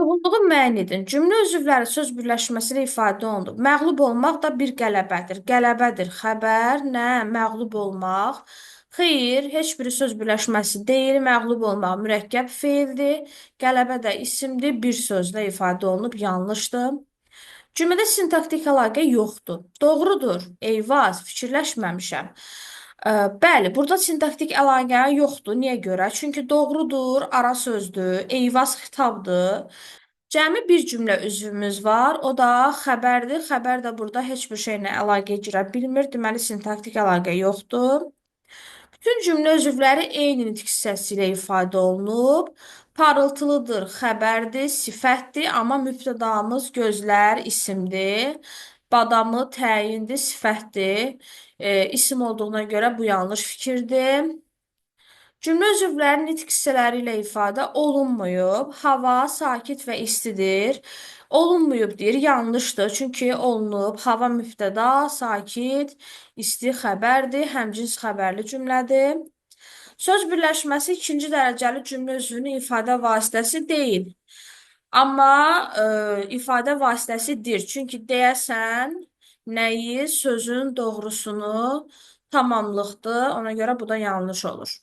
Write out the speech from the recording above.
Doğruluğu müəyyən edin. Cümlə üzvləri söz birləşməsilə ifadə olunub. Məğlub olmaq da bir qələbədir. Qələbədir xəbər, nə? Məğlub olmaq. Xeyr, heç biri söz birləşməsi deyil. Məğlub olmaq mürəkkəb feildir. Qələbə də isimdir. Bir sözlə ifadə olunub. Yanlışdır. Cümlədə sintaktik əlaqə yoxdur. Doğrudur. Eyvaz, fikirləşməmişəm. Bəli, burada sintaktik əlaqə yoxdur. Niyə görə? Çünki doğrudur, ara sözdür, Eyvaz xitabdır. Cəmi bir cümlə üzvümüz var. O da xəbərdir. Xəbər də burada heç bir şeylə əlaqə girə bilmir. Deməli, sintaktik əlaqə yoxdur. Bütün cümlə üzvləri eyni nitq hissəsi ilə ifadə olunub. Parıltılıdır, xəbərdir, sifətdir, amma mübtədamız gözlər, isimdir. Badamı təyindir, sifətdir. İsim olduğuna görə bu yanlış fikirdir. Cümlə üzvləri nitq hissələri ilə ifadə olunmuyub. Hava sakit və istidir. Olunmuyub deyir, yanlışdır. Çünki olunub. Hava mübtəda, sakit, isti xəbərdir, həmcins xəbərli cümlədir. Söz birləşməsi ikinci dərəcəli cümlə üzvünün ifadə vasitəsi deyil. Amma ifadə vasitəsidir. Çünki deyəsən nəyi, sözün doğrusunu tamamlıqdır. Ona görə bu da yanlış olur.